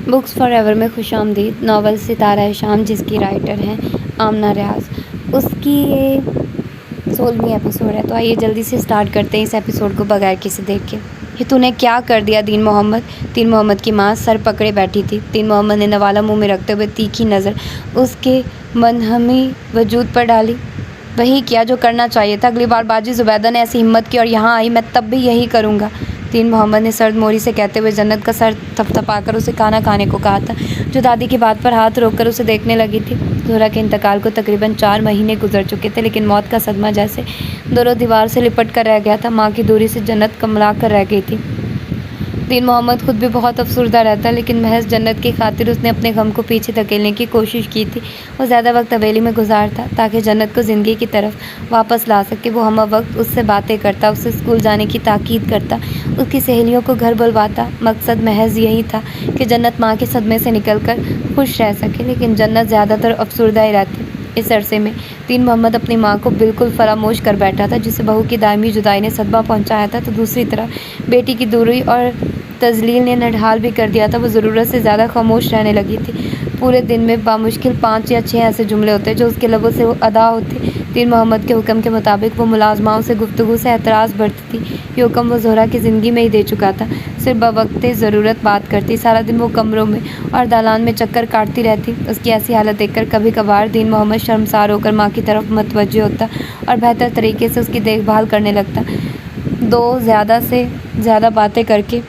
Books for ever میں خوش آمدید ناول ستارہ شام جس کی رائٹر ہیں آمنہ ریاض، اس کی یہ 16ویں ایپیسوڈ ہے۔ تو آئیے جلدی سے سٹارٹ کرتے ہیں اس ایپیسوڈ کو بغیر کسی دیکھ کے۔ یہ تو نے کیا کر دیا دین محمد؟ دین محمد کی ماں سر پکڑے بیٹھی تھی۔ دین محمد نے نوالہ منہ میں رکھتے ہوئے تیکھی نظر اس کے منہمی وجود پر ڈالی۔ وہی کیا جو کرنا چاہیے تھا۔ اگلی بار باجی زبیدہ نے ایسی ہمت کی اور یہاں آئی، میں تب بھی یہی کروں گا، دین محمد نے سرد موری سے کہتے ہوئے جنت کا سر تھپتھپا کر اسے کھانا کھانے کو کہا تھا، جو دادی کی بات پر ہاتھ روک کر اسے دیکھنے لگی تھی۔ زہرہ کے انتقال کو تقریباً 4 مہینے گزر چکے تھے، لیکن موت کا صدمہ جیسے دورو دیوار سے لپٹ کر رہ گیا تھا۔ ماں کی دوری سے جنت کملا کر رہ گئی تھی۔ دین محمد خود بھی بہت افسردہ رہتا، لیکن محض جنت کی خاطر اس نے اپنے غم کو پیچھے دھکیلنے کی کوشش کی تھی۔ وہ زیادہ وقت حویلی میں گزارتا تاکہ جنت کو زندگی کی طرف واپس لا سکے۔ وہ ہمہ وقت اس سے باتیں کرتا، اسے اسکول جانے کی تاکید کرتا، اس کی سہیلیوں کو گھر بلواتا۔ مقصد محض یہی تھا کہ جنت ماں کے صدمے سے نکل کر خوش رہ سکے، لیکن جنت زیادہ تر افسردہ ہی رہتی۔ اس عرصے میں دین محمد اپنی ماں کو بالکل فراموش کر بیٹھا تھا، جسے بہو کی دائمی جدائی نے صدمہ پہنچایا تھا، تو دوسری طرف بیٹی کی دوری اور تذلیل نے نڈھال بھی کر دیا تھا۔ وہ ضرورت سے زیادہ خاموش رہنے لگی تھی۔ پورے دن میں بامشکل 5 یا 6 ایسے جملے ہوتے جو اس کے لبوں سے ادا ہوتے۔ دین محمد کے حکم کے مطابق وہ ملازماؤں سے گفتگو سے اعتراض برتتی تھی۔ یہ حکم وہ زہرہ کی زندگی میں ہی دے چکا تھا، صرف بوقت ضرورت بات کرتی۔ سارا دن وہ کمروں میں اور دالان میں چکر کاٹتی رہتی۔ اس کی ایسی حالت دیکھ کر کبھی کبھار دین محمد شرمسار ہو کر ماں کی طرف متوجہ ہوتا اور بہتر طریقے سے اس کی دیکھ بھال کرنے لگتا، زیادہ سے زیادہ باتیں کر کے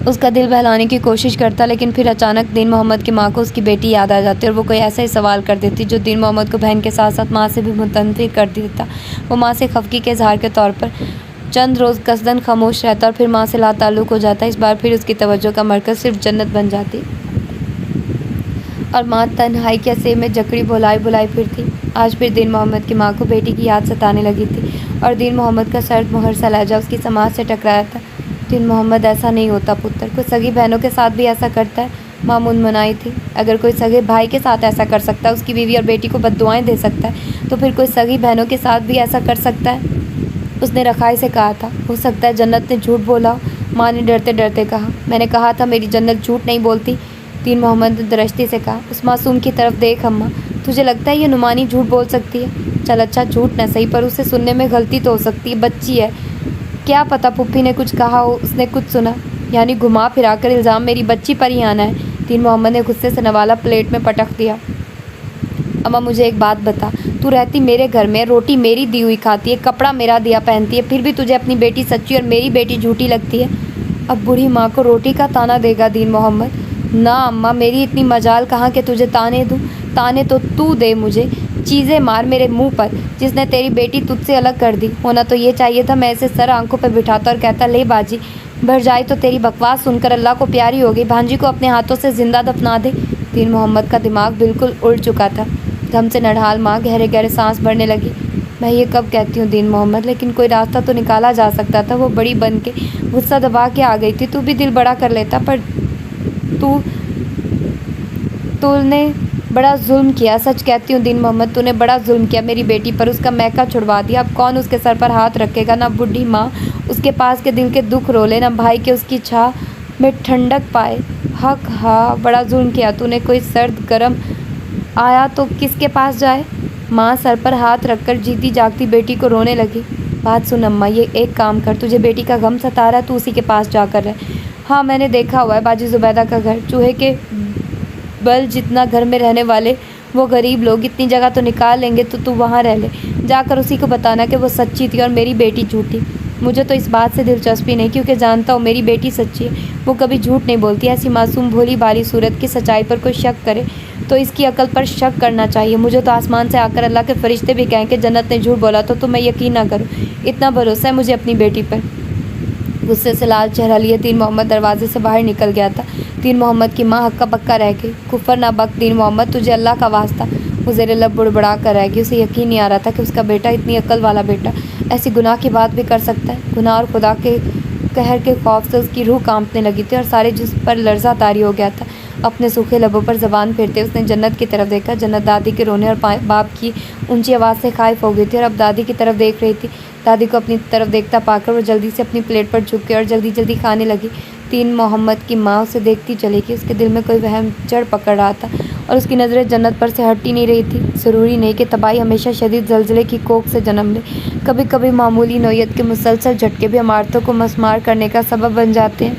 اس کا دل بہلانے کی کوشش کرتا۔ لیکن پھر اچانک دین محمد کی ماں کو اس کی بیٹی یاد آ جاتی اور وہ کوئی ایسا ہی سوال کر دیتی جو دین محمد کو بہن کے ساتھ ساتھ ماں سے بھی متنفر کر دیتا۔ وہ ماں سے خفگی کے اظہار کے طور پر چند روز قصداً خاموش رہتا اور پھر ماں سے لا تعلق ہو جاتا۔ اس بار پھر اس کی توجہ کا مرکز صرف جنت بن جاتی اور ماں تنہائی کے عصے میں جکڑی بھلائی پھرتی۔ آج پھر دین محمد کی ماں کو بیٹی کی یاد ستانے لگی تھی اور دین محمد کا سرد مہر سا لہجہ اس کی سماعت سے ٹکرایا تھا۔ دین محمد ایسا نہیں ہوتا پتر، کوئی سگی بہنوں کے ساتھ بھی ایسا کرتا ہے؟ ماں منمنائی تھی۔ اگر کوئی سگے بھائی کے ساتھ ایسا کر سکتا ہے، اس کی بیوی اور بیٹی کو بد دعائیں دے سکتا ہے، تو پھر کوئی سگی بہنوں کے ساتھ بھی ایسا کر سکتا ہے؟ اس نے رخائی سے کہا تھا۔ ہو سکتا ہے جنت نے جھوٹ بولا ہو، ماں نے ڈرتے ڈرتے کہا۔ میں نے کہا تھا میری جنت جھوٹ نہیں بولتی، دین محمد نے درشتی سے کہا۔ اس معصوم کی طرف دیکھ اماں، تجھے لگتا ہے یہ نعمانی جھوٹ بول سکتی ہے؟ چل اچھا جھوٹ نہ صحیح، پر اسے سننے میں غلطی تو ہو سکتی ہے، بچی ہے، کیا پتہ پھپھی نے کچھ کہا ہو، اس نے کچھ سنا، یعنی گھما پھرا کر الزام میری بچی پر ہی آنا ہے۔ دین محمد نے غصے سے نوالہ پلیٹ میں پٹک دیا۔ اماں مجھے ایک بات بتا، تو رہتی میرے گھر میں، روٹی میری دی ہوئی کھاتی ہے، کپڑا میرا دیا پہنتی ہے، پھر بھی تجھے اپنی بیٹی سچی اور میری بیٹی جھوٹی لگتی ہے؟ اب بوڑھی ماں کو روٹی کا تانا دے گا دین محمد؟ نہ اماں، میری اتنی مجال کہاں کہ تجھے تانے دوں، تانے تو دے مجھے، چیزیں مار میرے منہ پر، جس نے تیری بیٹی تجھ سے الگ کر دی۔ ہونا تو یہ چاہیے تھا میں اسے سر آنکھوں پہ بٹھاتا اور کہتا لے باجی، بھر جائے تو تیری بکواس سن کر اللہ کو پیاری ہو گئی، بھانجی کو اپنے ہاتھوں سے زندہ دفنا دے۔ دین محمد کا دماغ بالکل الٹ چکا تھا۔ دم سے نڈھال ماں گہرے گہرے سانس بھرنے لگی۔ میں یہ کب کہتی ہوں دین محمد، لیکن کوئی راستہ تو نکالا جا سکتا تھا۔ وہ بڑی بن کے غصہ دبا کے آ گئی تھی۔ تو بھی دل بڑا کر لیتا، پر تو نے بڑا ظلم کیا، سچ کہتی ہوں دین محمد، تو نے بڑا ظلم کیا میری بیٹی پر، اس کا میکا چھڑوا دیا۔ اب کون اس کے سر پر ہاتھ رکھے گا؟ نہ بڈھی ماں اس کے پاس کے دل کے دکھ رو لے، نہ بھائی کے اس کی چھا میں ٹھنڈک پائے۔ حق ہاں، بڑا ظلم کیا تو نے۔ کوئی سرد گرم آیا تو کس کے پاس جائے؟ ماں سر پر ہاتھ رکھ کر جیتی جاگتی بیٹی کو رونے لگی۔ بات سن اماں، یہ ایک کام کر، تجھے بیٹی کا غم ستا رہا ہے تو اسی کے پاس جا کر رہ۔ ہاں میں نے دیکھا ہوا ہے باجی زبیدہ کا گھر، چوہے کے بل جتنا گھر میں رہنے والے وہ غریب لوگ، اتنی جگہ تو نکال لیں گے، تو وہاں رہ لے، جا کر اسی کو بتانا کہ وہ سچی تھی اور میری بیٹی جھوٹی۔ مجھے تو اس بات سے دلچسپی نہیں، کیونکہ جانتا ہوں میری بیٹی سچی ہے، وہ کبھی جھوٹ نہیں بولتی۔ ایسی معصوم بھولی بھالی صورت کی سچائی پر کوئی شک کرے تو اس کی عقل پر شک کرنا چاہیے۔ مجھے تو آسمان سے آ کر اللہ کے فرشتے بھی کہیں کہ جنت نے جھوٹ بولا تو میں یقین نہ کروں، اتنا بھروسہ ہے مجھے اپنی بیٹی پر۔ غصے سے لال چہرہ لیے دین محمد دروازے سے باہر نکل گیا تھا۔ دین محمد کی ماں ہکا بکا رہ گئی۔ کفر نہ بک دین محمد، تجھے اللہ کا واسطہ۔ وہ زیر لب بڑبڑا کر رہ گئی۔ اسے یقین نہیں آ رہا تھا کہ اس کا بیٹا، اتنی عقل والا بیٹا، ایسی گناہ کی بات بھی کر سکتا ہے۔ گناہ اور خدا کے قہر کے خوف سے اس کی روح کانپنے لگی تھی اور سارے جسم پر لرزہ طاری ہو گیا تھا۔ اپنے سوکھے لبوں پر زبان پھیرتے اس نے جنت کی طرف دیکھا۔ جنت دادی کے رونے اور باپ کی اونچی آواز سے خائف ہو گئی تھی اور اب دادی کی طرف دیکھ رہی تھی۔ دادی کو اپنی طرف دیکھتا پا کر وہ جلدی سے اپنی پلیٹ پر جھک گئی اور جلدی جلدی کھانے لگی۔ تین محمد کی ماں اسے دیکھتی چلی گئی۔ اس کے دل میں کوئی وہم جڑ پکڑ رہا تھا اور اس کی نظریں جنت پر سے ہٹ ہی نہیں رہی تھی۔ ضروری نہیں کہ تباہی ہمیشہ شدید زلزلے کی کوکھ سے جنم لے، کبھی کبھی معمولی نوعیت کے مسلسل جھٹکے بھی عمارتوں کو مسمار کرنے کا سبب بن جاتے ہیں۔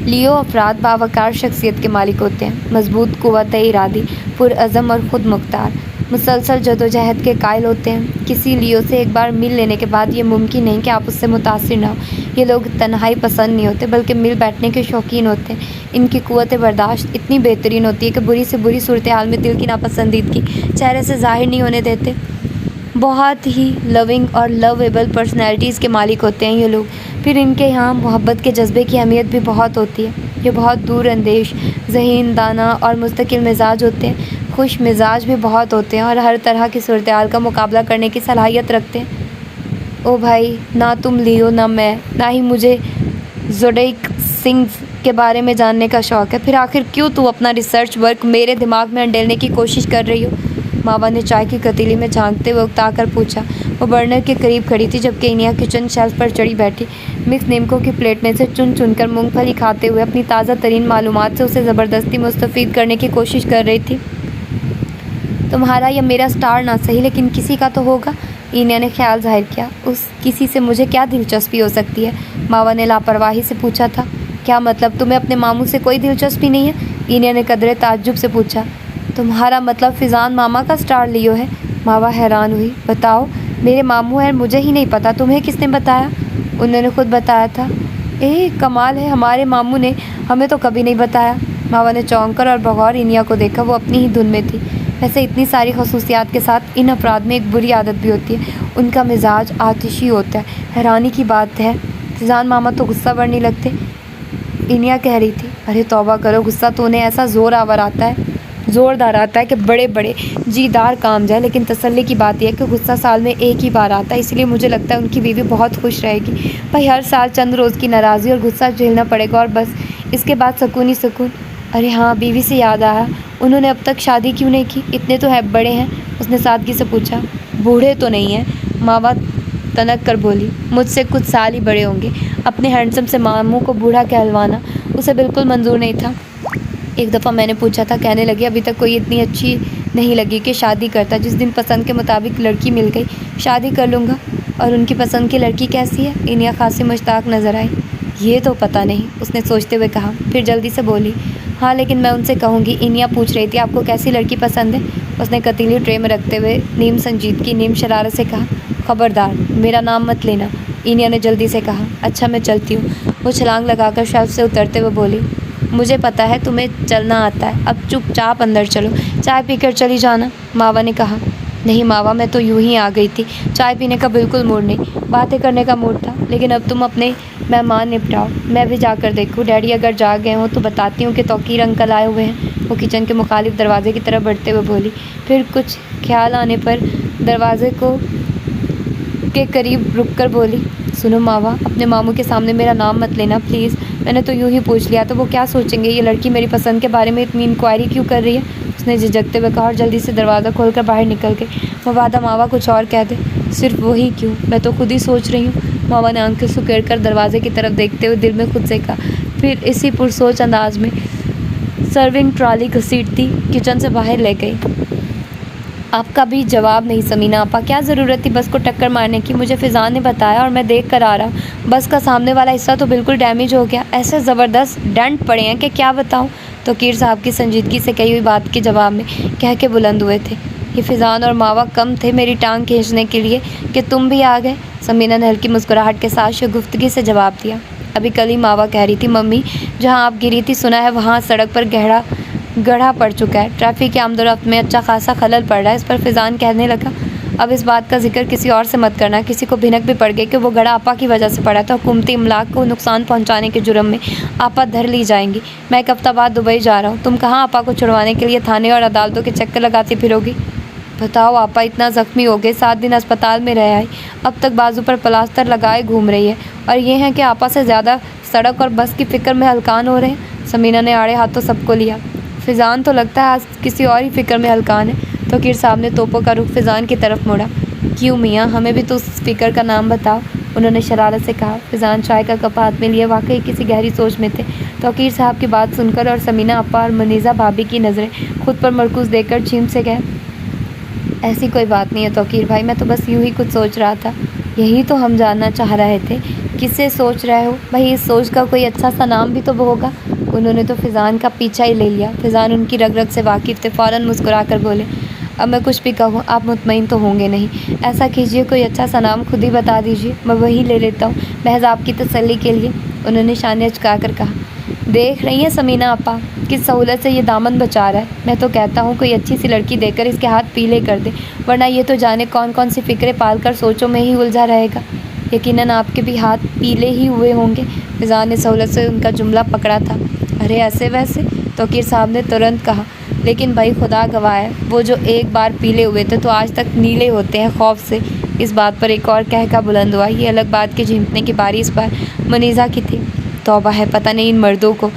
لیو افراد باوقار شخصیت کے مالک ہوتے ہیں، مضبوط قوت ارادی، پرعزم اور خود مختار، مسلسل جدوجہد کے قائل ہوتے ہیں۔ کسی لیو سے ایک بار مل لینے کے بعد یہ ممکن نہیں کہ آپ اس سے متاثر نہ ہو۔ یہ لوگ تنہائی پسند نہیں ہوتے بلکہ مل بیٹھنے کے شوقین ہوتے ہیں۔ ان کی قوت برداشت اتنی بہترین ہوتی ہے کہ بری سے بری صورتحال میں دل کی ناپسندیدگی چہرے سے ظاہر نہیں ہونے دیتے۔ بہت ہی لونگ اور لویبل پرسنالٹیز کے مالک ہوتے ہیں یہ لوگ۔ پھر ان کے یہاں محبت کے جذبے کی اہمیت بھی بہت ہوتی ہے۔ یہ بہت دور اندیش، ذہین، دانا اور مستقل مزاج ہوتے ہیں۔ خوش مزاج بھی بہت ہوتے ہیں اور ہر طرح کی صورتحال کا مقابلہ کرنے کی صلاحیت رکھتے ہیں۔ او بھائی، نہ تم لیو نہ میں، نہ ہی مجھے زوڈیک سنگز کے بارے میں جاننے کا شوق ہے۔ پھر آخر کیوں تو اپنا ریسرچ ورک میرے دماغ میں انڈیلنے کی کوشش کر رہی ہو؟ ماوا نے چائے کی پتیلی میں جھانکتے ہوئے اکتا کر پوچھا۔ وہ برنر کے قریب کھڑی تھی جبکہ انیا کچن شیلف پر چڑھی بیٹھی مکس نیمکو کی پلیٹ میں سے چن چن کر مونگ پھلی کھاتے ہوئے اپنی تازہ ترین معلومات سے اسے زبردستی مستفید کرنے کی کوشش کر رہی تھی۔ تمہارا یا میرا سٹار نہ صحیح لیکن کسی کا تو ہوگا، انیا نے خیال ظاہر کیا۔ اس کسی سے مجھے کیا دلچسپی ہو سکتی ہے؟ ماوا نے لاپرواہی سے پوچھا تھا۔ کیا مطلب تمہیں اپنے ماموں سے کوئی دلچسپی نہیں ہے؟ انیا نے قدرے تعجب سے پوچھا۔ تمہارا مطلب فضان ماما کا سٹار لیو ہے؟ ماوا حیران ہوئی۔ بتاؤ، میرے ماموں ہیں، مجھے ہی نہیں پتا، تمہیں کس نے بتایا؟ انہوں نے خود بتایا تھا۔ کمال ہے، ہمارے ماموں نے ہمیں تو کبھی نہیں بتایا۔ ماوا نے چونک کر اور بغور انیا کو دیکھا، وہ اپنی ہی دھن میں تھی۔ ویسے اتنی ساری خصوصیات کے ساتھ ان افراد میں ایک بری عادت بھی ہوتی ہے، ان کا مزاج آتشی ہوتا ہے۔ حیرانی کی بات ہے فضان ماما تو غصہ ورنے لگتے، انیا کہہ رہی تھی۔ ارے توبہ کرو، غصہ تو انہیں ایسا زوردار آتا ہے کہ بڑے بڑے جیدار کام جائے، لیکن تسلی کی بات یہ ہے کہ غصہ سال میں ایک ہی بار آتا ہے، اس لیے مجھے لگتا ہے ان کی بیوی بہت خوش رہے گی۔ بھائی ہر سال چند روز کی ناراضی اور غصہ جھیلنا پڑے گا اور بس، اس کے بعد سکون ہی سکون۔ ارے ہاں، بیوی سے یاد آیا، انہوں نے اب تک شادی کیوں نہیں کی؟ اتنے تو ہے بڑے ہیں، اس نے سادگی سے پوچھا۔ بوڑھے تو نہیں ہیں، ماوا تنک کر بولی، مجھ سے کچھ سال ہی بڑے ہوں گے۔ اپنے ہینڈسم سے ماموں کو بوڑھا کہلوانا اسے بالکل منظور نہیں تھا۔ ایک دفعہ میں نے پوچھا تھا، کہنے لگی ابھی تک کوئی اتنی اچھی نہیں لگی کہ شادی کرتا۔ جس دن پسند کے مطابق لڑکی مل گئی شادی کر لوں گا۔ اور ان کی پسند کی لڑکی کیسی ہے؟ انیا خاصی مشتاق نظر آئی۔ یہ تو پتہ نہیں، اس نے سوچتے ہوئے کہا، پھر جلدی سے بولی، ہاں لیکن میں ان سے کہوں گی۔ انیا پوچھ رہی تھی آپ کو کیسی لڑکی پسند ہے؟ اس نے پتیلی ٹرے میں رکھتے ہوئے نیم سنجیدگی نیم شرارت سے کہا، خبردار میرا نام مت لینا۔ انیا نے جلدی سے کہا، اچھا میں چلتی ہوں۔ وہ چھلانگ لگا کر شیلف سے اترتے ہوئے بولی، مجھے پتہ ہے تمہیں چلنا آتا ہے، اب چپ چاپ اندر چلو، چائے پی کر چلی جانا۔ ماوا نے کہا۔ نہیں ماوا، میں تو یوں ہی آ گئی تھی، چائے پینے کا بالکل موڈ نہیں، باتیں کرنے کا موڈ تھا، لیکن اب تم اپنے مہمان نپٹاؤ، میں بھی جا کر دیکھوں۔ ڈیڈی اگر جاگ گئے ہوں تو بتاتی ہوں کہ توقیر انکل آئے ہوئے ہیں۔ وہ کچن کے مخالف دروازے کی طرف بڑھتے ہوئے بولی، پھر کچھ خیال آنے پر دروازے کے قریب رک کر بولی، سنو ماوا، اپنے ماموں کے سامنے میرا نام مت لینا پلیز، میں نے تو یوں ہی پوچھ لیا، تو وہ کیا سوچیں گے؟ یہ لڑکی میری پسند کے بارے میں اتنی انکوائری کیوں کر رہی ہے؟ اس نے جھجکتے ہوئے کہا اور جلدی سے دروازہ کھول کر باہر نکل گئی۔ مبادہ ماوا کچھ اور کہہ دے، صرف وہی کیوں، میں تو خود ہی سوچ رہی ہوں۔ ماوا نے آنکھیں سکیڑ کر دروازے کی طرف دیکھتے ہوئے دل میں خود سے کہا، پھر اسی پرسوچ انداز میں سرونگ ٹرالی گھسیٹتی کچن سے باہر لے گئی۔ آپ کا بھی جواب نہیں سمینا آپا، کیا ضرورت تھی بس کو ٹکر مارنے کی؟ مجھے فضان نے بتایا اور میں دیکھ کر آ رہا ہوں، بس کا سامنے والا حصہ تو بالکل ڈیمیج ہو گیا، ایسے زبردست ڈنٹ پڑے ہیں کہ کیا بتاؤں۔ توقیر صاحب کی سنجیدگی سے کہی ہوئی بات کے جواب میں کہہ کے بلند ہوئے تھے، یہ فضان اور ماوا کم تھے میری ٹانگ کھینچنے کے لیے کہ تم بھی آ گئے؟ سمینا نے ہلکی مسکراہٹ کے ساتھ شگفتگی سے جواب دیا۔ ابھی کل ہی ماوا کہہ رہی تھی ممی، جہاں آپ گری تھی سنا ہے وہاں سڑک پر گڑھا پڑ چکا ہے، ٹریفک کے آمد و رفت میں اچھا خاصا خلل پڑ رہا ہے۔ اس پر فضان کہنے لگا، اب اس بات کا ذکر کسی اور سے مت کرنا، کسی کو بھنک بھی پڑ گئی کہ وہ گڑھا آپا کی وجہ سے پڑا تو حکومتی املاک کو نقصان پہنچانے کے جرم میں آپا دھر لی جائیں گی۔ میں ایک ہفتہ بعد دبئی جا رہا ہوں، تم کہاں آپا کو چھڑوانے کے لیے تھانے اور عدالتوں کے چکر لگاتی پھرو گی؟ بتاؤ، آپا اتنا زخمی ہو گئے، 7 دن اسپتال میں رہ آئی، اب تک بازو پر پلاسٹر لگائے گھوم رہی ہے، اور یہ ہے کہ آپا سے زیادہ سڑک اور بس کی فکر میں ہلکان ہو رہے ہیں۔ سمینا نے آڑے ہاتھوں سب کو لیا۔ فضان تو لگتا ہے آج کسی اور ہی فکر میں ہلکان ہے۔ توقیر صاحب نے توپوں کا رخ فضان کی طرف موڑا۔ کیوں میاں، ہمیں بھی تو اس فکر کا نام بتاؤ۔ انہوں نے شرارت سے کہا۔ فیضان چائے کا کپ ہاتھ میں لیے واقعی کسی گہری سوچ میں تھے۔ توقیر صاحب کی بات سن کر اور سمینہ آپا اور منیزہ بھابھی کی نظریں خود پر مرکوز دیکھ کر چیم سے گئے۔ ایسی کوئی بات نہیں ہے توقیر بھائی، میں تو بس یوں ہی کچھ سوچ رہا تھا۔ یہی تو ہم جاننا چاہ رہے تھے، کس سے سوچ رہے ہو؟ بھائی اس سوچ کا کوئی اچھا سا نام بھی تو ہوگا۔ انہوں نے تو فیضان کا پیچھا ہی لے لیا۔ فیضان ان کی رگ رگ سے واقف تھے، فوراً مسکرا کر بولے، اب میں کچھ بھی کہوں آپ مطمئن تو ہوں گے نہیں؟ ایسا کیجیے کوئی اچھا سا نام خود ہی بتا دیجیے، میں وہی لے لیتا ہوں، محض آپ کی تسلی کے لیے۔ انہوں نے شانے چکا کر کہا، دیکھ رہی ہیں سمینہ آپا کس سہولت سے یہ دامن بچا رہا ہے۔ میں تو کہتا ہوں کوئی اچھی سی لڑکی دے کر اس کے ہاتھ پیلے کر دے، ورنہ یہ تو جانے کون کون سی فکریں پال کر سوچوں میں ہی الجھا رہے گا۔ یقیناً آپ کے بھی ہاتھ پیلے ہی ہوئے ہوں گے۔ فیضان نے سہولت سے ان کا جملہ پکڑا تھا۔ ارے ایسے ویسے، توقیر صاحب نے ترنت کہا، لیکن بھائی خدا گواہ ہے، وہ جو ایک بار پیلے ہوئے تھے تو آج تک نیلے ہوتے ہیں خوف سے۔ اس بات پر ایک اور کہکا بلند ہوا۔ یہ الگ بات کہ جھمٹنے کی باری اس بار منیزہ کی تھی۔ توبہ ہے، پتہ نہیں ان مردوں کو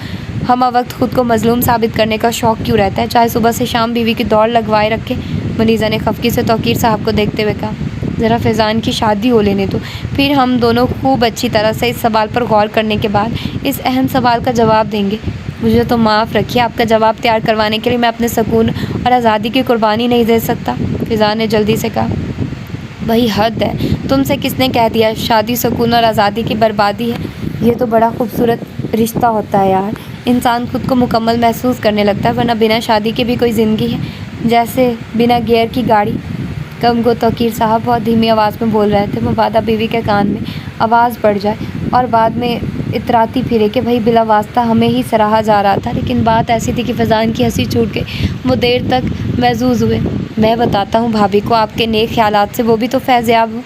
ہمہ وقت خود کو مظلوم ثابت کرنے کا شوق کیوں رہتا ہے، چاہے صبح سے شام بیوی کی دوڑ لگوائے رکھے۔ منیزہ نے خفگی سے توقیر صاحب کو دیکھتے ہوئے کہا، ذرا فیضان کی شادی ہو لینے دو، پھر ہم دونوں خوب اچھی طرح سے اس سوال پر غور کرنے کے بعد اس اہم سوال کا جواب دیں گے۔ مجھے تو معاف رکھیے، آپ کا جواب تیار کروانے کے لیے میں اپنے سکون اور آزادی کی قربانی نہیں دے سکتا۔ فیضان نے جلدی سے کہا، وہی حد ہے، تم سے کس نے کہہ دیا شادی سکون اور آزادی کی بربادی ہے؟ یہ تو بڑا خوبصورت رشتہ ہوتا ہے یار، انسان خود کو مکمل محسوس کرنے لگتا ہے، ورنہ بنا شادی کے بھی کوئی زندگی ہے جیسے بنا گیئر کی گاڑی۔ کم گو توقیر صاحب بہت دھیمی آواز میں بول رہے تھے، مفادہ بیوی کے کان میں آواز پڑ جائے اور بعد میں اتراتی پھرے کہ بھائی بلا واسطہ ہمیں ہی سراہا جا رہا تھا۔ لیکن بات ایسی تھی کہ فیضان کی ہنسی چھوٹ گئی، وہ دیر تک محظوظ ہوئے۔ میں بتاتا ہوں بھابھی کو آپ کے نیک خیالات سے وہ بھی تو فیض یاب ہو۔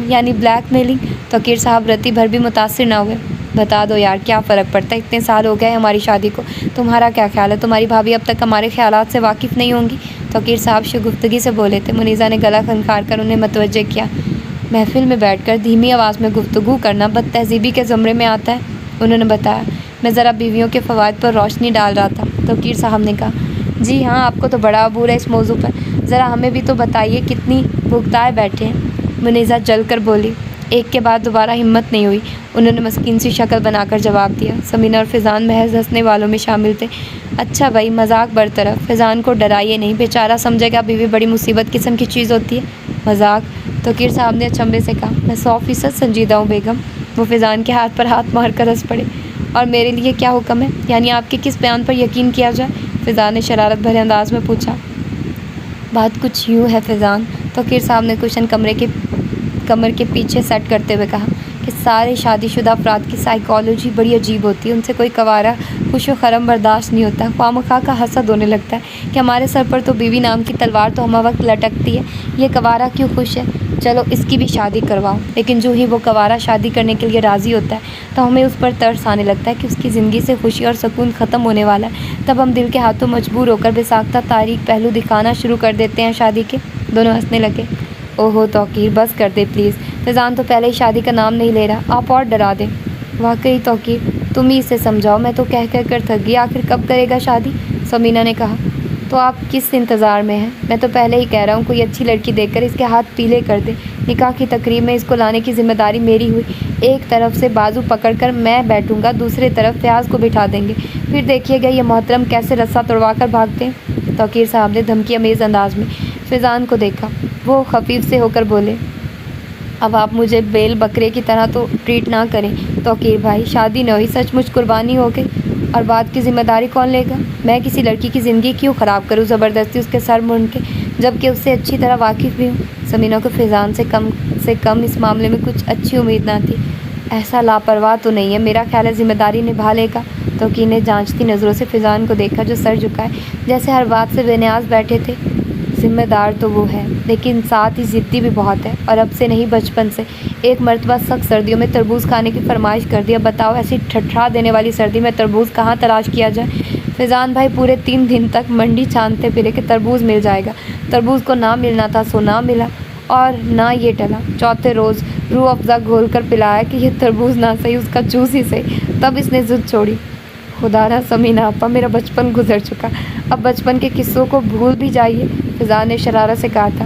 یعنی بلیک میلنگ؟ توقیر صاحب رتی بھر بھی متاثر نہ ہوئے۔ بتا دو یار، کیا فرق پڑتا ہے، اتنے سال ہو گئے ہماری شادی کو، تمہارا کیا خیال ہے؟ تمہاری بھابھی اب تک ہمارے خیالات سے واقف نہیں ہوں گی؟ توقیر صاحب شگفتگی سے بولے تھے۔ منیزہ نے گلا کھنکھار کر انہیں متوجہ کیا۔ محفل میں بیٹھ کر دھیمی آواز میں گفتگو کرنا بد تہذیبی کے زمرے میں آتا ہے، انہوں نے بتایا۔ میں ذرا بیویوں کے فوائد پر روشنی ڈال رہا تھا۔ توقیر صاحب نے کہا، جی ہاں، آپ کو تو بڑا عبور ہے اس موضوع پر، ذرا ہمیں بھی تو بتائیے، کتنی بھگتائے بیٹھے ہیں؟ منیزہ جل کر بولی۔ ایک کے بعد دوبارہ ہمت نہیں ہوئی، انہوں نے مسکین سی شکل بنا کر جواب دیا۔ سمینہ اور فیضان محض ہنسنے والوں میں شامل تھے۔ اچھا بھائی، مذاق برطرف، فیضان کو ڈرائیے نہیں، بیچارہ سمجھے گا بیوی بڑی مصیبت قسم کی چیز ہوتی ہے۔ مذاق؟ توقیر صاحب نے اچنبھے سے کہا، میں 100% سنجیدہ ہوں بیگم۔ وہ فیضان کے ہاتھ پر ہاتھ مار کر ہنس پڑے۔ اور میرے لیے کیا حکم ہے؟ یعنی آپ کے کس بیان پر یقین کیا جائے؟ فیضان نے شرارت بھرے انداز میں پوچھا۔ بات کچھ یوں ہے فیضان، توقیر صاحب نے کوشن کمر کے پیچھے سیٹ کرتے ہوئے کہا، کہ سارے شادی شدہ افراد کی سائیکالوجی بڑی عجیب ہوتی ہے، ان سے کوئی کوارا خوش و خرم برداشت نہیں ہوتا، خواہ مخواہ کا حسد ہونے لگتا ہے کہ ہمارے سر پر تو بیوی نام کی تلوار تو ہمہ وقت لٹکتی ہے، یہ کوارا کیوں خوش ہے؟ چلو اس کی بھی شادی کرواؤ۔ لیکن جو ہی وہ کوارا شادی کرنے کے لیے راضی ہوتا ہے تو ہمیں اس پر ترس آنے لگتا ہے کہ اس کی زندگی سے خوشی اور سکون ختم ہونے والا ہے، تب ہم دل کے ہاتھوں مجبور ہو کر بےساختہ تاریک پہلو دکھانا شروع کر دیتے ہیں شادی کے۔ دونوں ہنسنے لگے۔ اوہو توقیر، بس کر دے پلیز، فیضان تو پہلے ہی شادی کا نام نہیں لے رہا، آپ اور ڈرا دیں۔ واقعی توقیر، تم ہی اسے سمجھاؤ، میں تو کہہ کر تھک گئی، آخر کب کرے گا شادی؟ سمینہ نے کہا۔ تو آپ کس انتظار میں ہیں؟ میں تو پہلے ہی کہہ رہا ہوں، کوئی اچھی لڑکی دیکھ کر اس کے ہاتھ پیلے کر دے۔ نکاح کی تقریب میں اس کو لانے کی ذمہ داری میری ہوئی، ایک طرف سے بازو پکڑ کر میں بیٹھوں گا، دوسری طرف فیاض کو بٹھا دیں گے، پھر دیکھیے گا یہ محترم کیسے رسہ توڑوا کر بھاگتے ہیں۔ توقیر صاحب نے دھمکی امیز انداز میں فیضان کو دیکھا، وہ خفیف سے ہو کر بولے، اب آپ مجھے بیل بکرے کی طرح تو ٹریٹ نہ کریں توقیر بھائی، شادی نہ ہوئی، سچ مچ قربانی ہو گئی، اور بات کی ذمہ داری کون لے گا؟ میں کسی لڑکی کی زندگی کیوں خراب کروں زبردستی اس کے سر مونڈ کے، جب کہ اس سے اچھی طرح واقف بھی ہوں۔ سمینہ کو فیضان سے کم اس معاملے میں کچھ اچھی امید نہ تھی۔ ایسا لاپرواہ تو نہیں ہے، میرا خیال ہے ذمہ داری نبھا لے گا۔ توقیر نے جانچتی نظروں سے فیضان کو دیکھا، جو سر جھکائے جیسے ہر بات سے بے نیاز بیٹھے تھے۔ ذمہ دار تو وہ ہے، لیکن ساتھ ہی ضدی بھی بہت ہے، اور اب سے نہیں بچپن سے۔ ایک مرتبہ سخت سردیوں میں تربوز کھانے کی فرمائش کر دیا، بتاؤ ایسی ٹھٹھا دینے والی سردی میں تربوز کہاں تلاش کیا جائے؟ فیضان بھائی پورے 3 دن تک منڈی چھانتے پھرے کہ تربوز مل جائے گا، تربوز کو نہ ملنا تھا سو نہ ملا، اور نہ یہ ٹلا، چوتھے روز روح افزا گھول کر پلایا کہ یہ تربوز نہ صحیح اس کا جوس ہی صحیح، تب اس نے ضد چھوڑی۔ خدا را سمینہ آپا، میرا بچپن گزر چکا، اب بچپن کے قصوں کو بھول بھی جائیے، فیضان نے شرارت سے کہا تھا۔